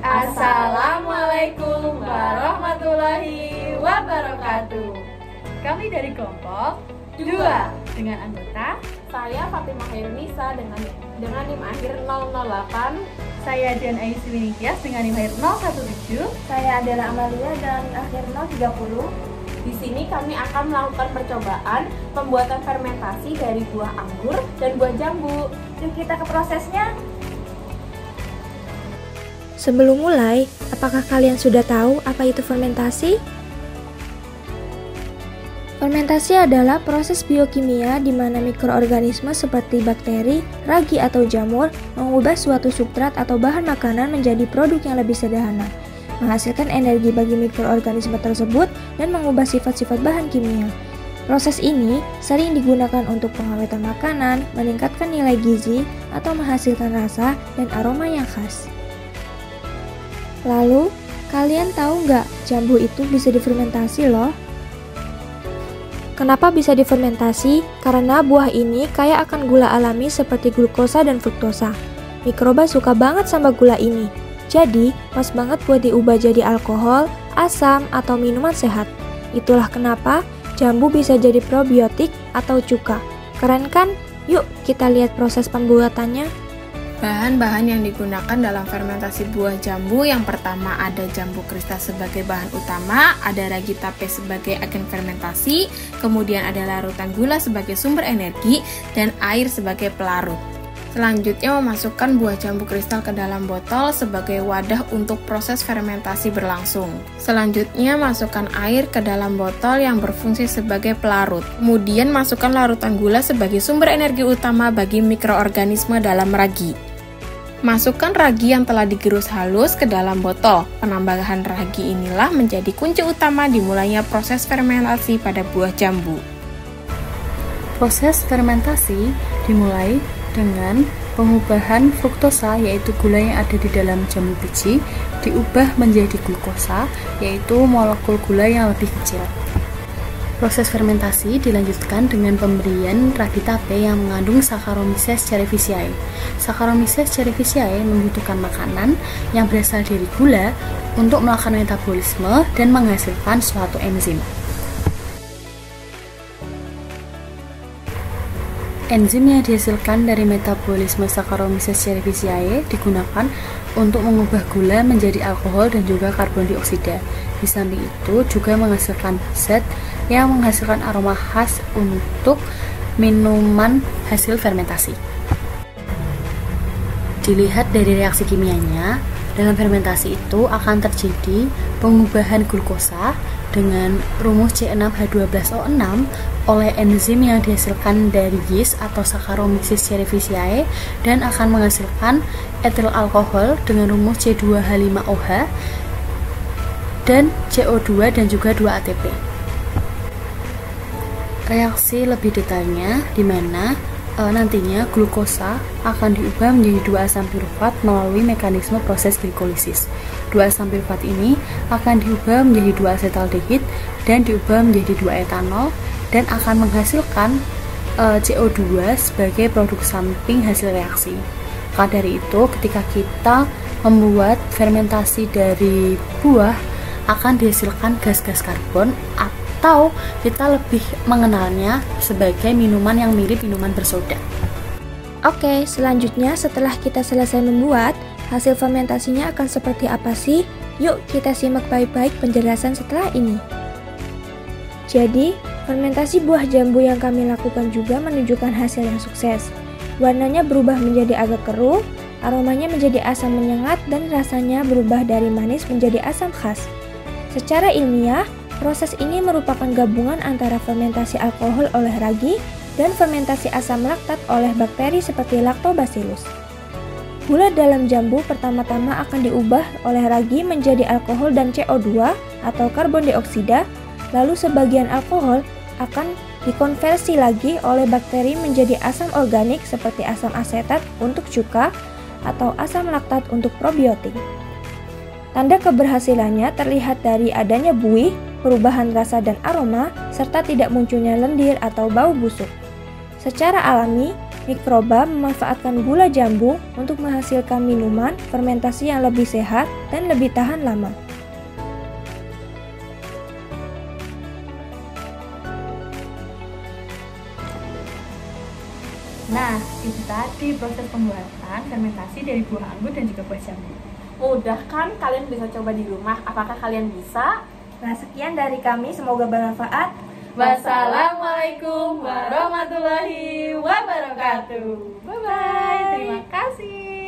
Assalamualaikum warahmatullahi wabarakatuh. Kami dari kelompok 2 dengan anggota saya Fatimah Hairunisa dengan NIM akhir 008. Saya Dian Aisyah Nikias dengan NIM akhir 017. Saya Adela Amalia dengan NIM akhir 030. Di sini kami akan melakukan percobaan pembuatan fermentasi dari buah anggur dan buah jambu. Yuk kita ke prosesnya. Sebelum mulai, apakah kalian sudah tahu apa itu fermentasi? Fermentasi adalah proses biokimia di mana mikroorganisme seperti bakteri, ragi atau jamur mengubah suatu substrat atau bahan makanan menjadi produk yang lebih sederhana, menghasilkan energi bagi mikroorganisme tersebut dan mengubah sifat-sifat bahan kimia. Proses ini sering digunakan untuk pengawetan makanan, meningkatkan nilai gizi, atau menghasilkan rasa dan aroma yang khas. Lalu, kalian tahu nggak jambu itu bisa difermentasi loh? Kenapa bisa difermentasi? Karena buah ini kaya akan gula alami seperti glukosa dan fruktosa. Mikroba suka banget sama gula ini. Jadi, pas banget buat diubah jadi alkohol, asam, atau minuman sehat. Itulah kenapa jambu bisa jadi probiotik atau cuka. Keren kan? Yuk kita lihat proses pembuatannya. Bahan-bahan yang digunakan dalam fermentasi buah jambu, yang pertama ada jambu kristal sebagai bahan utama, ada ragi tape sebagai agen fermentasi, kemudian ada larutan gula sebagai sumber energi, dan air sebagai pelarut. Selanjutnya memasukkan buah jambu kristal ke dalam botol sebagai wadah untuk proses fermentasi berlangsung. Selanjutnya masukkan air ke dalam botol yang berfungsi sebagai pelarut. Kemudian masukkan larutan gula sebagai sumber energi utama bagi mikroorganisme dalam ragi. Masukkan ragi yang telah digerus halus ke dalam botol. Penambahan ragi inilah menjadi kunci utama dimulainya proses fermentasi pada buah jambu. Proses fermentasi dimulai dengan pengubahan fruktosa, yaitu gula yang ada di dalam jambu biji, diubah menjadi glukosa, yaitu molekul gula yang lebih kecil. Proses fermentasi dilanjutkan dengan pemberian ragi tape yang mengandung Saccharomyces cerevisiae. Saccharomyces cerevisiae membutuhkan makanan yang berasal dari gula untuk melakukan metabolisme dan menghasilkan suatu enzim. Enzim yang dihasilkan dari metabolisme Saccharomyces cerevisiae digunakan untuk mengubah gula menjadi alkohol dan juga karbon dioksida. Di samping itu juga menghasilkan zat yang menghasilkan aroma khas untuk minuman hasil fermentasi. Dilihat dari reaksi kimianya, dalam fermentasi itu akan terjadi pengubahan glukosa dengan rumus C6H12O6 oleh enzim yang dihasilkan dari yeast atau Saccharomyces cerevisiae dan akan menghasilkan etil alkohol dengan rumus C2H5OH dan CO2 dan juga 2 ATP. Reaksi lebih detailnya di mana nantinya glukosa akan diubah menjadi 2 asam pirufat melalui mekanisme proses glikolisis. 2 asam pirufat ini akan diubah menjadi 2 asetaldehid dan diubah menjadi 2 etanol dan akan menghasilkan CO2 sebagai produk samping hasil reaksi. Maka dari itu, ketika kita membuat fermentasi dari buah, akan dihasilkan gas-gas karbon atau kita lebih mengenalnya sebagai minuman yang mirip minuman bersoda. Oke, selanjutnya setelah kita selesai membuat, hasil fermentasinya akan seperti apa sih? Yuk kita simak baik-baik penjelasan setelah ini. Jadi, fermentasi buah jambu yang kami lakukan juga menunjukkan hasil yang sukses. Warnanya berubah menjadi agak keruh, aromanya menjadi asam menyengat, dan rasanya berubah dari manis menjadi asam khas. Secara ilmiah, proses ini merupakan gabungan antara fermentasi alkohol oleh ragi dan fermentasi asam laktat oleh bakteri seperti Lactobacillus. Gula dalam jambu pertama-tama akan diubah oleh ragi menjadi alkohol dan CO2 atau karbon dioksida, lalu sebagian alkohol akan dikonversi lagi oleh bakteri menjadi asam organik seperti asam asetat untuk cuka atau asam laktat untuk probiotik. Tanda keberhasilannya terlihat dari adanya buih, perubahan rasa dan aroma, serta tidak munculnya lendir atau bau busuk. Secara alami, Mikroba memanfaatkan gula jambu untuk menghasilkan minuman fermentasi yang lebih sehat dan lebih tahan lama. Nah, itu tadi proses pembuatan fermentasi dari buah anggur dan juga buah jambu. Mudah kan? Kalian bisa coba di rumah. Apakah kalian bisa? Nah, sekian dari kami, semoga bermanfaat. Wassalamualaikum warahmatullahi wabarakatuh. Bye bye. Terima kasih.